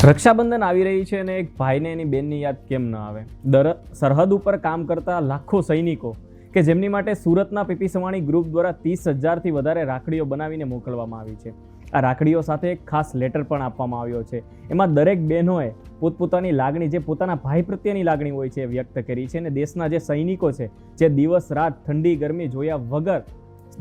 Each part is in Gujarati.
રક્ષાબંધન આવી રહી છે અને એક ભાઈને એની બેનની યાદ કેમ ન આવે। સરહદ ઉપર કામ કરતા લાખો સૈનિકો કે જેમની માટે સુરતના પીપી સવાણી ગ્રુપ દ્વારા 30,000થી વધારે રાખડીઓ બનાવીને મોકલવામાં આવી છે। આ રાખડીઓ સાથે એક ખાસ લેટર પણ આપવામાં આવ્યો છે। એમાં દરેક બહેનોએ પોતપોતાની લાગણી, જે પોતાના ભાઈ પ્રત્યેની લાગણી હોય છે, એ વ્યક્ત કરી છે અને દેશના જે સૈનિકો છે, જે દિવસ રાત ઠંડી ગરમી જોયા વગર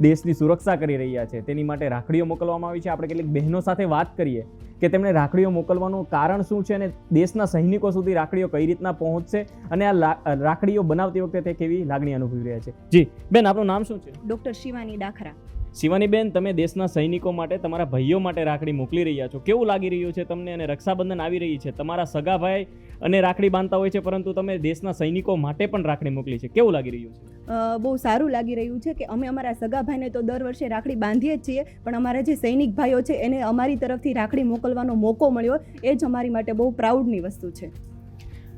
દેશની સુરક્ષા કરી રહ્યા છે, તેની માટે રાખડીઓ મોકલવામાં આવી છે। આપણે કેટલીક બહેનો સાથે વાત કરીએ કે તેમણે રાખડીઓ મોકલવાનું કારણ શું છે અને દેશના સૈનિકો સુધી રાખડીઓ કઈ રીતના પહોંચશે અને આ રાખડીઓ બનાવતી વખતે તે કેવી લાગણી અનુભવી રહ્યા છે। જી બેન, આપનું નામ શું છે? ડૉક્ટર શિવાની ડાખરા। શિવાની બેન, તમે દેશના સૈનિકો માટે, તમારા ભાઈઓ માટે રાખડી મોકલી રહ્યા છો, કેવું લાગી રહ્યું છે તમને? અને રક્ષાબંધન આવી રહી છે, તમારા સગા ભાઈ અને રાખડી બાંધતા હોય છે, પરંતુ તમે દેશના સૈનિકો માટે પણ રાખડી મોકલી છે, કેવું લાગી રહ્યું છે? બહુ સારું લાગી રહ્યું છે કે અમે અમારા સગા ભાઈને તો દર વર્ષે રાખડી બાંધીએ જ છીએ, પણ અમારા જે સૈનિક ભાઈઓ છે એને અમારી તરફથી રાખડી મોકલવાનો મોકો મળ્યો, એ જ અમારી માટે બહુ પ્રાઉડની વસ્તુ છે।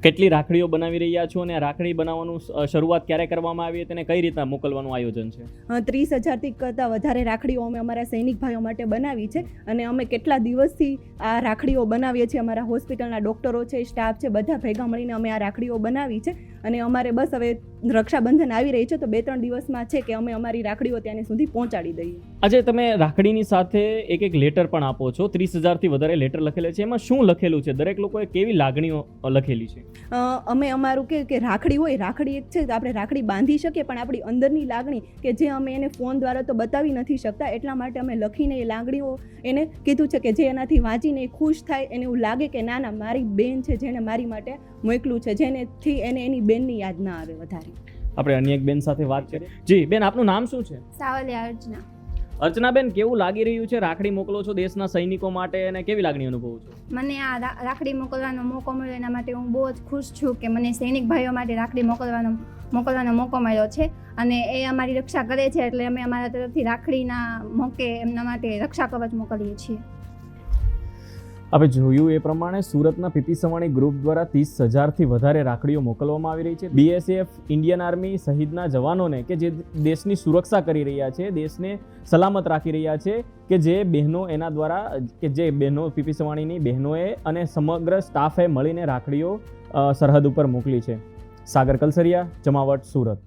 કેટલી રાખડીઓ બનાવી રહ્યા છો અને આ રાખડી બનાવવાનું શરૂઆત ક્યારે કરવામાં આવી અને કઈ રીતના મોકલવાનું આયોજન છે? 30,000થી કરતાં વધારે રાખડીઓ અમે અમારા સૈનિક ભાઈઓ માટે બનાવી છે અને અમે કેટલા દિવસથી આ રાખડીઓ બનાવીએ છીએ। અમારા હોસ્પિટલના ડૉક્ટરો છે, સ્ટાફ છે, બધા ભેગા મળીને અમે આ રાખડીઓ બનાવી છે અને અમારે બસ હવે રક્ષાબંધન આવી રહી છે તો 2-3 દિવસમાં છે કે અમે અમારી રાખડીઓ ત્યાં સુધી પહોંચાડી દઈએ। આજે તમે રાખડીની સાથે એક લેટર પણ આપો છો, 30,000થી વધારે લેટર લખેલા છે, એમાં શું લખેલું છે? દરેક લોકોએ કેવી લાગણીઓ લખેલી છે? અમે અમારું કે રાખડી હોય, રાખડી એક છે તો આપણે રાખડી બાંધી શકીએ, પણ આપણી અંદરની લાગણી કે જે અમે એને ફોન દ્વારા તો બતાવી નથી શકતા, એટલા માટે અમે લખીને એ લાગણીઓ એને કીધું છે કે જે એનાથી વાંચીને એ ખુશ થાય, એને એવું લાગે કે ના મારી બેન છે જેણે મારી માટે મોકલું છે, જેનેથી એને એની બેનની યાદ ના આવે વધારે। આપણે અન્ય એક બેન સાથે વાત કરીએ। જી બેન, આપનું નામ શું છે? સાવલિયા અર્ચના। અર્ચનાબેન, કેવું લાગી રહ્યું છે? રાખડી મોકલો છો દેશના સૈનિકો માટે અને કેવી લાગણી અનુભવો છો? મને આ રાખડી મોકલવાનો મોકો મળ્યો એના માટે હું બહુ જ ખુશ છું કે મને સૈનિક ભાઈઓ માટે રાખડી મોકલવાનો મોકો મળ્યો છે અને એ અમારી રક્ષા કરે છે, એટલે અમે અમારા તરફથી રાખડીના મોકે એમના માટે રક્ષા કવચ મોકલીએ છીએ। આપણે જોયું એ પ્રમાણે સુરતના પીપી સવાણી ગ્રુપ દ્વારા 30,000થી વધારે રાખડીઓ મોકલવામાં આવી રહી છે। BSF, ઇન્ડિયન આર્મી સહિતના જવાનોને કે જે દેશની સુરક્ષા કરી રહ્યા છે, દેશને સલામત રાખી રહ્યા છે, કે જે બહેનો એના દ્વારા કે જે બહેનો પીપી સવાણીની બહેનોએ અને સમગ્ર સ્ટાફે મળીને રાખડીઓ સરહદ ઉપર મોકલી છે। સાગર કલસરિયા, જમાવટ, સુરત।